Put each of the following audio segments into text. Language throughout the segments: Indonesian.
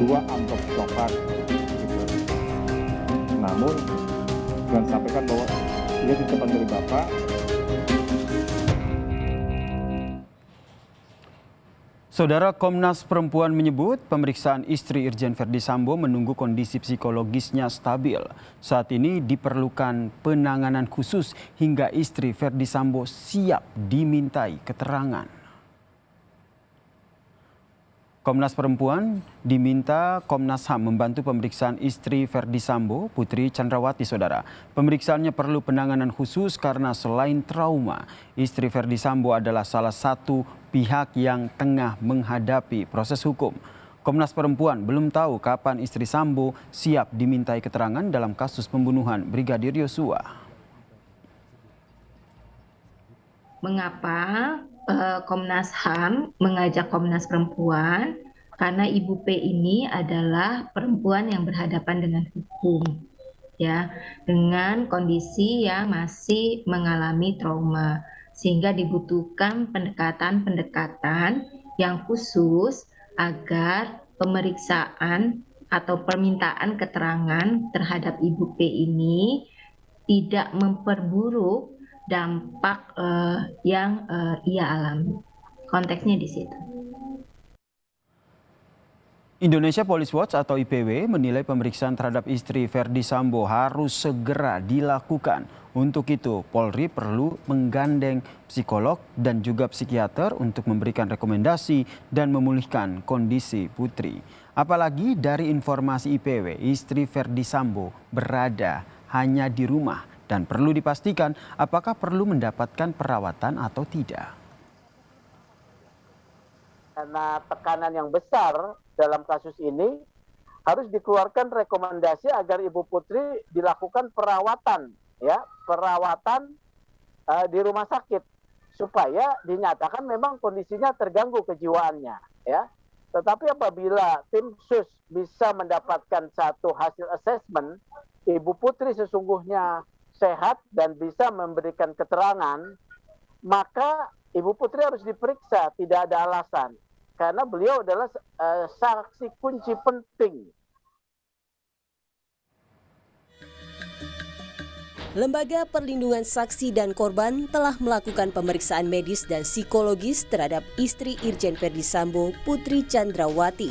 2 amplop coklat gitu. Namun dengan sampaikan bahwa dia titipan dari Bapak. Saudara, Komnas Perempuan menyebut pemeriksaan istri Irjen Verdi Sambo menunggu kondisi psikologisnya stabil. Saat ini diperlukan penanganan khusus hingga istri Verdi Sambo siap dimintai keterangan. Komnas Perempuan diminta Komnas HAM membantu pemeriksaan istri Verdi Sambo, Putri Chandrawati, saudara. Pemeriksaannya perlu penanganan khusus karena selain trauma, istri Verdi Sambo adalah salah satu pihak yang tengah menghadapi proses hukum. Komnas Perempuan belum tahu kapan istri Sambo siap dimintai keterangan dalam kasus pembunuhan Brigadir Yosua. Mengapa Komnas HAM mengajak Komnas Perempuan? Karena Ibu P ini adalah perempuan yang berhadapan dengan hukum, ya, dengan kondisi yang masih mengalami trauma, sehingga dibutuhkan pendekatan-pendekatan yang khusus agar pemeriksaan atau permintaan keterangan terhadap Ibu P ini tidak memperburuk dampak yang ia alami. Konteksnya di situ. Indonesia Police Watch atau IPW menilai pemeriksaan terhadap istri Verdi Sambo harus segera dilakukan. Untuk itu, Polri perlu menggandeng psikolog dan juga psikiater untuk memberikan rekomendasi dan memulihkan kondisi Putri. Apalagi dari informasi IPW, istri Verdi Sambo berada hanya di rumah dan perlu dipastikan apakah perlu mendapatkan perawatan atau tidak. Karena tekanan yang besar dalam kasus ini, harus dikeluarkan rekomendasi agar Ibu Putri dilakukan perawatan, ya, perawatan di rumah sakit supaya dinyatakan memang kondisinya terganggu kejiwaannya, ya. Tetapi apabila tim sus bisa mendapatkan satu hasil assessment, Ibu Putri sesungguhnya sehat dan bisa memberikan keterangan, maka Ibu Putri harus diperiksa, tidak ada alasan. Karena beliau adalah saksi kunci penting. Lembaga Perlindungan Saksi dan Korban telah melakukan pemeriksaan medis dan psikologis terhadap istri Irjen Verdi Sambo, Putri Chandrawati.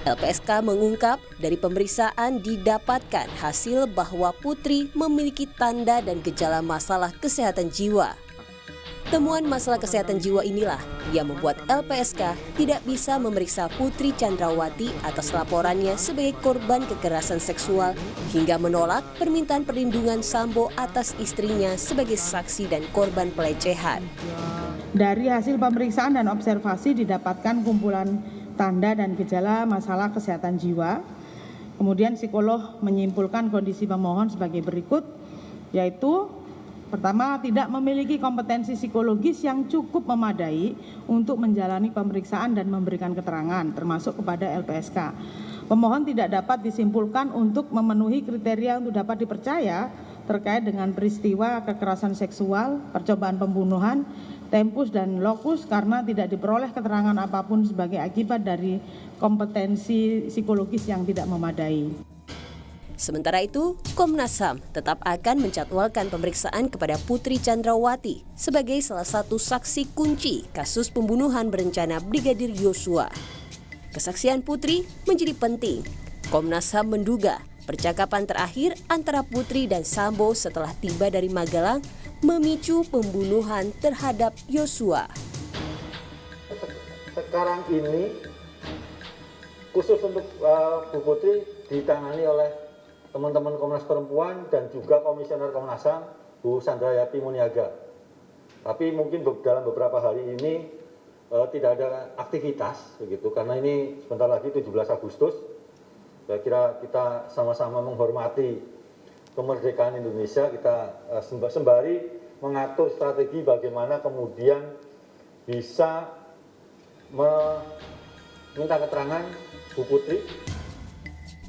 LPSK mengungkap dari pemeriksaan didapatkan hasil bahwa Putri memiliki tanda dan gejala masalah kesehatan jiwa. Temuan masalah kesehatan jiwa inilah yang membuat LPSK tidak bisa memeriksa Putri Chandrawati atas laporannya sebagai korban kekerasan seksual hingga menolak permintaan perlindungan Sambo atas istrinya sebagai saksi dan korban pelecehan. Dari hasil pemeriksaan dan observasi didapatkan kumpulan tanda dan gejala masalah kesehatan jiwa. Kemudian psikolog menyimpulkan kondisi pemohon sebagai berikut, yaitu pertama, tidak memiliki kompetensi psikologis yang cukup memadai untuk menjalani pemeriksaan dan memberikan keterangan, termasuk kepada LPSK. Pemohon tidak dapat disimpulkan untuk memenuhi kriteria untuk dapat dipercaya terkait dengan peristiwa kekerasan seksual, percobaan pembunuhan, tempus dan lokus karena tidak diperoleh keterangan apapun sebagai akibat dari kompetensi psikologis yang tidak memadai. Sementara itu, Komnas HAM tetap akan menjadwalkan pemeriksaan kepada Putri Chandrawati sebagai salah satu saksi kunci kasus pembunuhan berencana Brigadir Yosua. Kesaksian Putri menjadi penting. Komnas HAM menduga percakapan terakhir antara Putri dan Sambo setelah tiba dari Magelang memicu pembunuhan terhadap Yosua. Sekarang ini khusus untuk Bu Putri ditangani oleh teman-teman Komnas Perempuan dan juga Komisioner Komnas HAM Bu Sandrayati Muniaga. Tapi mungkin dalam beberapa hari ini tidak ada aktivitas begitu karena ini sebentar lagi 17 Agustus. Saya kira kita sama-sama menghormati kemerdekaan Indonesia, kita sembari mengatur strategi bagaimana kemudian bisa meminta keterangan Bu Putri.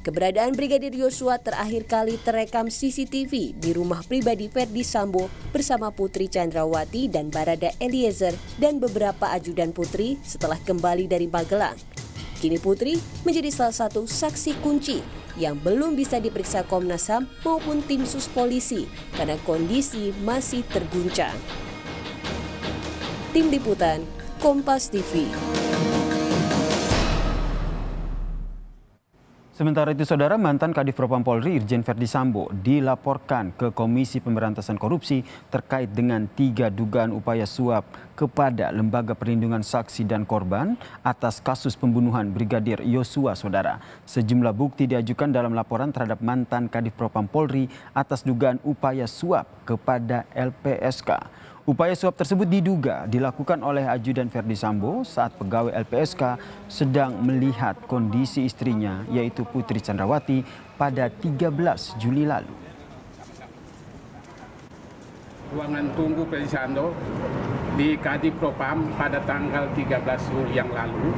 Keberadaan Brigadir Yosua terakhir kali terekam CCTV di rumah pribadi Verdi Sambo bersama Putri Chandrawati dan Barada Eliezer dan beberapa ajudan Putri setelah kembali dari Magelang. Kini Putri menjadi salah satu saksi kunci yang belum bisa diperiksa Komnas HAM maupun tim sus polisi karena kondisi masih terguncang. Tim Liputan, Kompas TV. Sementara itu, Saudara, mantan Kadif Propam Polri Irjen Verdi Sambo dilaporkan ke Komisi Pemberantasan Korupsi terkait dengan 3 dugaan upaya suap kepada Lembaga Perlindungan Saksi dan Korban atas kasus pembunuhan Brigadir Yosua, Saudara. Sejumlah bukti diajukan dalam laporan terhadap mantan Kadif Propam Polri atas dugaan upaya suap kepada LPSK. Upaya suap tersebut diduga dilakukan oleh Ajudan Verdi Sambo saat pegawai LPSK sedang melihat kondisi istrinya yaitu Putri Candrawati pada 13 Juli lalu. Ruangan tunggu Verdi Sambo di Kadif Propam pada tanggal 13 Juli yang lalu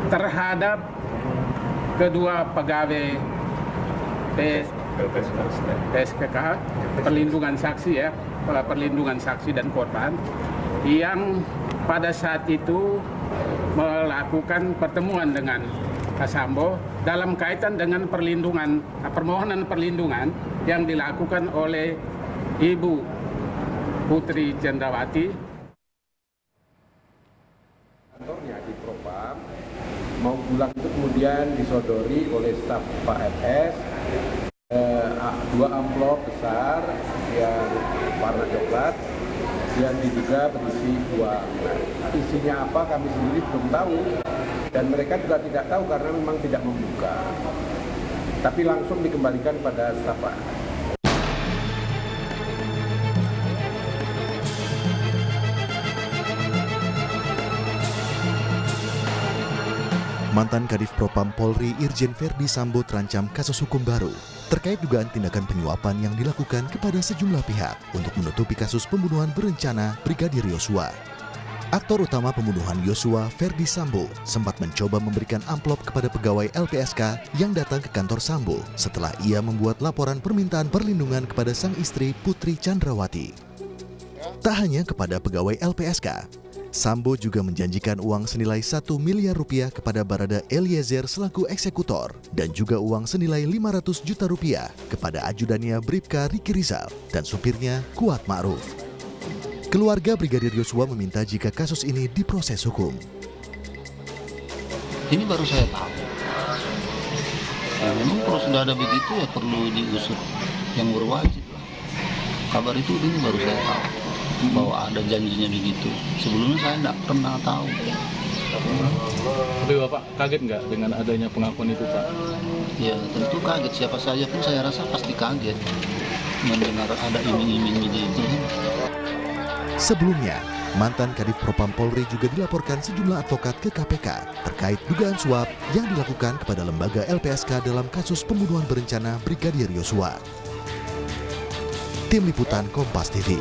terhadap kedua pegawai PSKK, perlindungan saksi ya, perlindungan saksi dan korban yang pada saat itu melakukan pertemuan dengan Pak Sambo dalam kaitan dengan permohonan perlindungan yang dilakukan oleh Ibu Putri Candrawati. Kantornya di Propam mau pulang itu kemudian disodori oleh staf Pak FS 2 amplop besar yang warna coklat yang diduga berisi uang. Isinya apa kami sendiri belum tahu dan mereka juga tidak tahu karena memang tidak membuka. Tapi langsung dikembalikan pada staf Pak. Mantan Kadif Propam Polri Irjen Verdi Sambo terancam kasus hukum baru terkait dugaan tindakan penyuapan yang dilakukan kepada sejumlah pihak untuk menutupi kasus pembunuhan berencana Brigadir Yosua. Aktor utama pembunuhan Yosua, Verdi Sambo, sempat mencoba memberikan amplop kepada pegawai LPSK yang datang ke kantor Sambo setelah ia membuat laporan permintaan perlindungan kepada sang istri Putri Candrawati. Tak hanya kepada pegawai LPSK, Sambo juga menjanjikan uang senilai 1 miliar rupiah kepada Barada Eliezer selaku eksekutor dan juga uang senilai 500 juta rupiah kepada ajudannya Bribka Riki Rizal dan supirnya Kuat Ma'ruf. Keluarga Brigadir Yosua meminta jika kasus ini diproses hukum. Ini baru saya tahu. Ya, memang kalau sudah ada begitu ya perlu diusut yang berwajib. Kabar itu ini baru saya tahu. Bahwa ada janjinya begitu. Sebelumnya saya tidak pernah tahu. Tapi Bapak kaget nggak dengan adanya pengakuan itu, Pak? Ya tentu kaget. Siapa saja pun saya rasa pasti kaget mendengar ada iming-iming begitu. Sebelumnya, mantan Kadif Propam Polri juga dilaporkan sejumlah advokat ke KPK terkait dugaan suap yang dilakukan kepada lembaga LPSK dalam kasus pembunuhan berencana Brigadir Yosua. Tim Liputan Kompas TV.